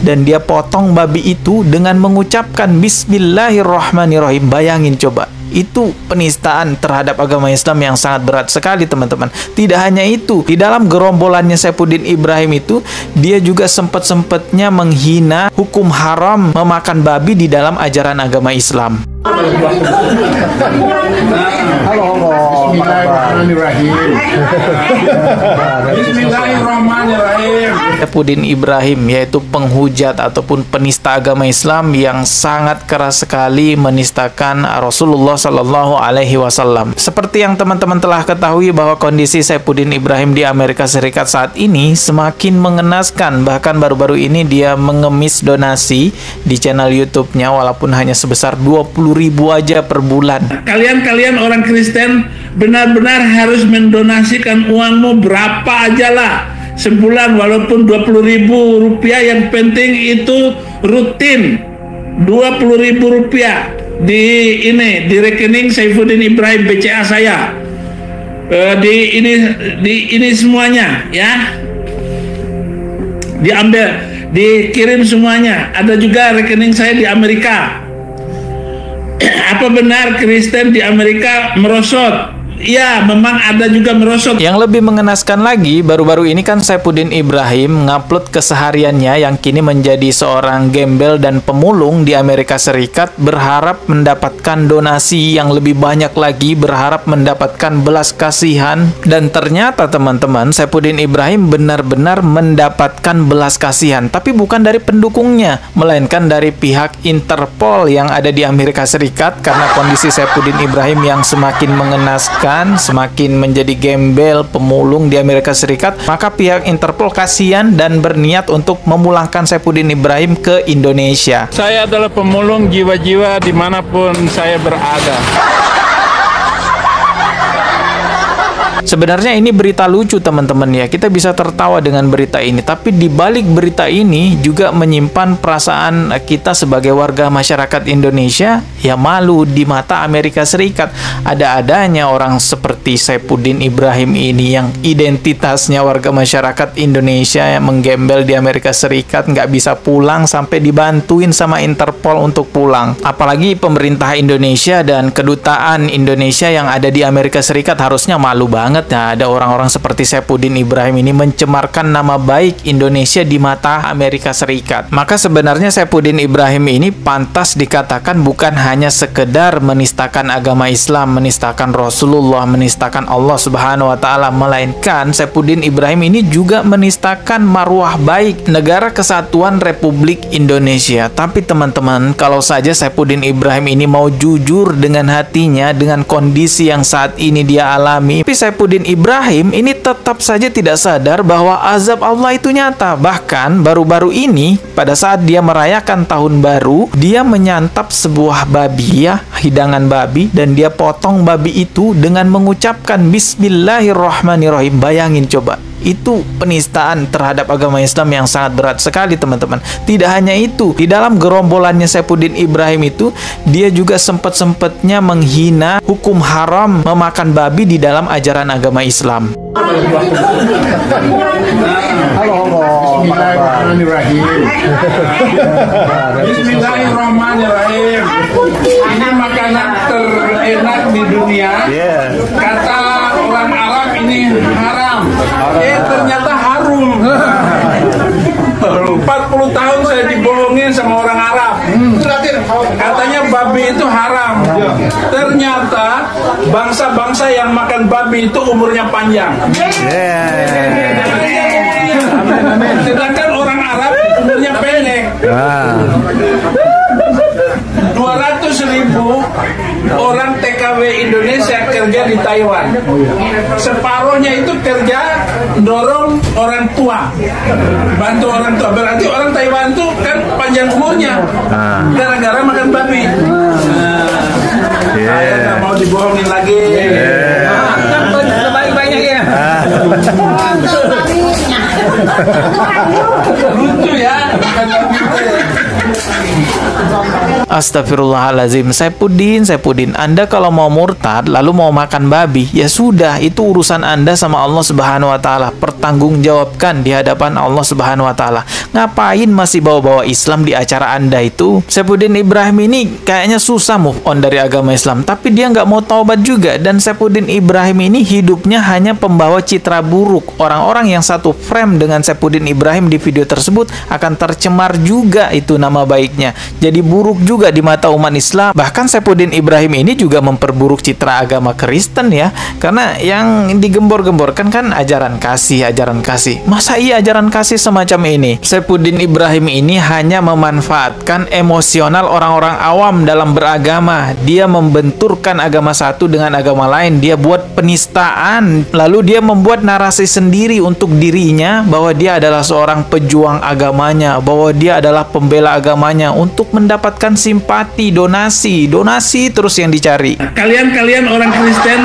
dan dia potong babi itu dengan mengucapkan Bismillahirrahmanirrahim. Bayangin coba, itu penistaan terhadap agama Islam yang sangat berat sekali, teman-teman. Tidak hanya itu, di dalam gerombolannya Saifuddin Ibrahim itu, dia juga sempat-sempatnya menghina hukum haram memakan babi di dalam ajaran agama Islam. Bismillahirrahmanirrahim. Saifuddin Ibrahim yaitu penghujat ataupun penista agama Islam yang sangat keras sekali menistakan Rasulullah Shallallahu Alaihi Wasallam. Seperti yang teman-teman telah ketahui bahwa kondisi Saifuddin Ibrahim di Amerika Serikat saat ini semakin mengenaskan. Bahkan baru-baru ini dia mengemis donasi di channel YouTube-nya walaupun hanya sebesar 20.000 aja per bulan. Kalian orang Kristen benar-benar harus mendonasikan uangmu berapa aja lah sebulan, walaupun 20.000 rupiah, yang penting itu rutin 20.000 rupiah di rekening Saifuddin Ibrahim BCA saya. Di ini semuanya ya, diambil, dikirim semuanya. Ada juga rekening saya di Amerika. Apa benar Kristen di Amerika merosot? Ya, memang ada juga merosot. Yang lebih mengenaskan lagi, baru-baru ini kan Saifuddin Ibrahim ngupload kesehariannya yang kini menjadi seorang gembel dan pemulung di Amerika Serikat, berharap mendapatkan donasi yang lebih banyak lagi, berharap mendapatkan belas kasihan. Dan ternyata teman-teman, Saifuddin Ibrahim benar-benar mendapatkan belas kasihan, tapi bukan dari pendukungnya, melainkan dari pihak Interpol yang ada di Amerika Serikat. Karena kondisi Saifuddin Ibrahim yang semakin mengenaskan, semakin menjadi gembel, pemulung di Amerika Serikat, maka pihak Interpol kasihan dan berniat untuk memulangkan Saifuddin Ibrahim ke Indonesia. Saya adalah pemulung jiwa-jiwa dimanapun saya berada. Sebenarnya ini berita lucu teman-teman ya, kita bisa tertawa dengan berita ini, tapi di balik berita ini juga menyimpan perasaan kita sebagai warga masyarakat Indonesia ya malu di mata Amerika Serikat. Ada-adanya orang seperti Saifuddin Ibrahim ini yang identitasnya warga masyarakat Indonesia yang menggembel di Amerika Serikat, nggak bisa pulang sampai dibantuin sama Interpol untuk pulang. Apalagi pemerintah Indonesia dan kedutaan Indonesia yang ada di Amerika Serikat harusnya malu banget. Nah, ada orang-orang seperti Saifuddin Ibrahim ini mencemarkan nama baik Indonesia di mata Amerika Serikat. Maka sebenarnya Saifuddin Ibrahim ini pantas dikatakan bukan hanya sekedar menistakan agama Islam, menistakan Rasulullah, menistakan Allah Subhanahu wa Ta'ala, melainkan Saifuddin Ibrahim ini juga menistakan marwah baik Negara Kesatuan Republik Indonesia. Tapi teman-teman, kalau saja Saifuddin Ibrahim ini mau jujur dengan hatinya dengan kondisi yang saat ini dia alami, tapi Saifuddin Ibrahim ini tetap saja tidak sadar bahwa azab Allah itu nyata. Bahkan baru-baru ini pada saat dia merayakan tahun baru, dia menyantap sebuah babi ya, hidangan babi, dan dia potong babi itu dengan mengucapkan Bismillahirrahmanirrahim. Bayangin coba, itu penistaan terhadap agama Islam yang sangat berat sekali teman-teman. Tidak hanya itu, di dalam gerombolannya Saifuddin Ibrahim itu, dia juga sempat-sempatnya menghina hukum haram memakan babi di dalam ajaran agama Islam. Bismillahirrahmanirrahim. Ini makanan terenak di dunia. Kata orang Arab ini haram. Ternyata harum. 40 tahun saya dibohongin sama orang Arab. Katanya babi itu haram. Ternyata bangsa-bangsa yang makan babi itu umurnya panjang. Sedangkan orang Arab umurnya pendek. 200.000 orang TKW Indonesia kerja di Taiwan. Separuhnya itu kerja dorong orang tua, bantu orang tua. Berarti orang Taiwan itu kan panjang umurnya gara-gara makan babi. Saya nggak mau dibohongin lagi. Banyak ya. Lucu ya. Astagfirullahalazim, Saifuddin, Anda kalau mau murtad lalu mau makan babi, ya sudah, itu urusan Anda sama Allah Subhanahu wa taala. Pertanggungjawabkan di hadapan Allah Subhanahu wa taala. Ngapain masih bawa-bawa Islam di acara Anda itu? Saifuddin Ibrahim ini kayaknya susah move on dari agama Islam, tapi dia nggak mau taubat juga. Dan Saifuddin Ibrahim ini hidupnya hanya pembawa citra buruk. Orang-orang yang satu frame dengan Saifuddin Ibrahim di video tersebut akan tercemar juga itu nama baiknya. Jadi buruk juga di mata umat Islam. Bahkan Saifuddin Ibrahim ini juga memperburuk citra agama Kristen ya. Karena yang digembor-gemborkan kan ajaran kasih. Masa iya ajaran kasih semacam ini? Saifuddin Ibrahim ini hanya memanfaatkan emosional orang-orang awam dalam beragama. Dia membenturkan agama satu dengan agama lain. Dia buat penistaan. Lalu dia membuat narasi sendiri untuk dirinya bahwa dia adalah seorang pejuang agamanya, bahwa dia adalah pembela agamanya untuk mendapatkan simpati, donasi terus yang dicari. Kalian orang Kristen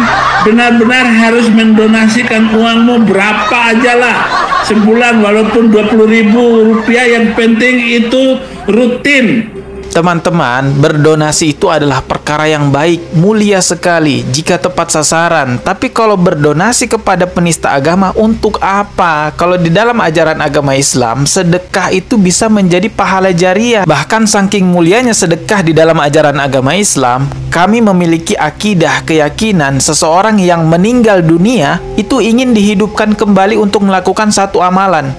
benar-benar harus mendonasikan uangmu berapa aja lah sebulan, walaupun 20.000 rupiah, yang penting itu rutin. Teman-teman, berdonasi itu adalah perkara yang baik, mulia sekali jika tepat sasaran. Tapi kalau berdonasi kepada penista agama, untuk apa? Kalau di dalam ajaran agama Islam, sedekah itu bisa menjadi pahala jariah. Bahkan saking mulianya sedekah di dalam ajaran agama Islam, kami memiliki akidah, keyakinan seseorang yang meninggal dunia itu ingin dihidupkan kembali untuk melakukan satu amalan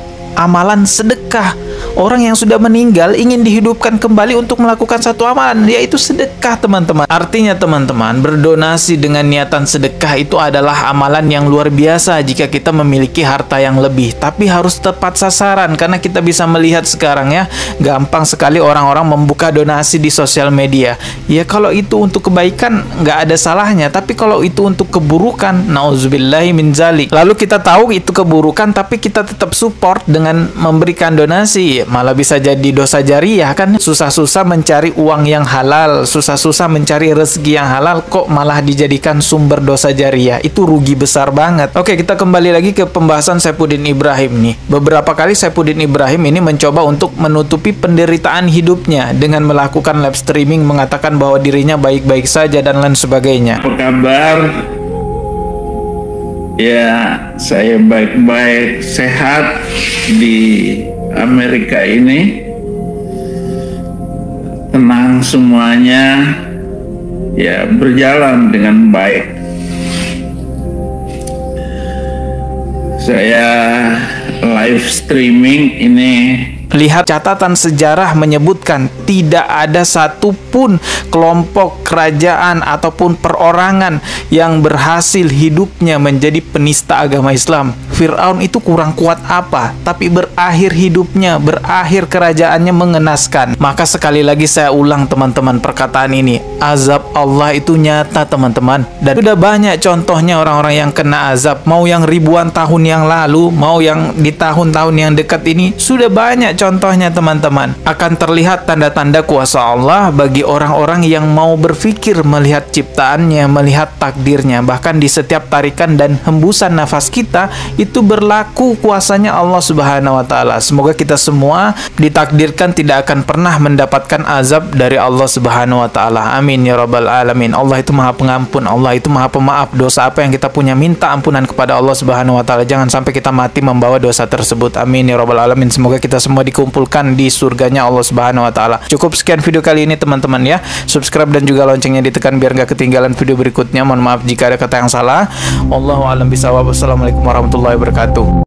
sedekah. Orang yang sudah meninggal ingin dihidupkan kembali untuk melakukan satu amalan, yaitu sedekah, teman-teman. Artinya teman-teman, berdonasi dengan niatan sedekah itu adalah amalan yang luar biasa jika kita memiliki harta yang lebih. Tapi harus tepat sasaran, karena kita bisa melihat sekarang ya, gampang sekali orang-orang membuka donasi di sosial media. Ya kalau itu untuk kebaikan nggak ada salahnya, tapi kalau itu untuk keburukan, nauzubillahi min zalik. Lalu kita tahu itu keburukan, tapi kita tetap support dengan memberikan donasi, malah bisa jadi dosa jariah kan. Susah-susah mencari uang yang halal, susah-susah mencari rezeki yang halal, kok malah dijadikan sumber dosa jariah. Itu rugi besar banget. Oke, kita kembali lagi ke pembahasan Saifuddin Ibrahim nih. Beberapa kali Saifuddin Ibrahim ini mencoba untuk menutupi penderitaan hidupnya dengan melakukan live streaming, mengatakan bahwa dirinya baik-baik saja dan lain sebagainya. Apa kabar? Ya, saya baik-baik, sehat di Amerika ini, tenang semuanya, ya berjalan dengan baik. Saya live streaming ini. Lihat catatan sejarah menyebutkan tidak ada satupun kelompok, kerajaan, ataupun perorangan yang berhasil hidupnya menjadi penista agama Islam. Fir'aun itu kurang kuat apa, tapi berakhir hidupnya, berakhir kerajaannya mengenaskan. Maka sekali lagi saya ulang teman-teman perkataan ini, azab Allah itu nyata teman-teman. Dan sudah banyak contohnya orang-orang yang kena azab, mau yang ribuan tahun yang lalu, mau yang di tahun-tahun yang dekat ini, sudah banyak contohnya teman-teman. Akan terlihat tanda-tanda kuasa Allah bagi orang-orang yang mau berpikir melihat ciptaannya, melihat takdirnya. Bahkan di setiap tarikan dan hembusan nafas kita itu berlaku kuasanya Allah Subhanahu wa taala. Semoga kita semua ditakdirkan tidak akan pernah mendapatkan azab dari Allah Subhanahu wa taala. Amin ya rabbal alamin. Allah itu Maha Pengampun, Allah itu Maha Pemaaf. Dosa apa yang kita punya minta ampunan kepada Allah Subhanahu wa taala. Jangan sampai kita mati membawa dosa tersebut. Amin ya rabbal alamin. Semoga kita semua dikumpulkan di surganya Allah Subhanahu wa taala. Cukup sekian video kali ini teman-teman ya. Subscribe dan juga loncengnya ditekan biar gak ketinggalan video berikutnya. Mohon maaf jika ada kata yang salah. Wallahu a'lam bishawab. Wassalamualaikum warahmatullahi wabarakatuh.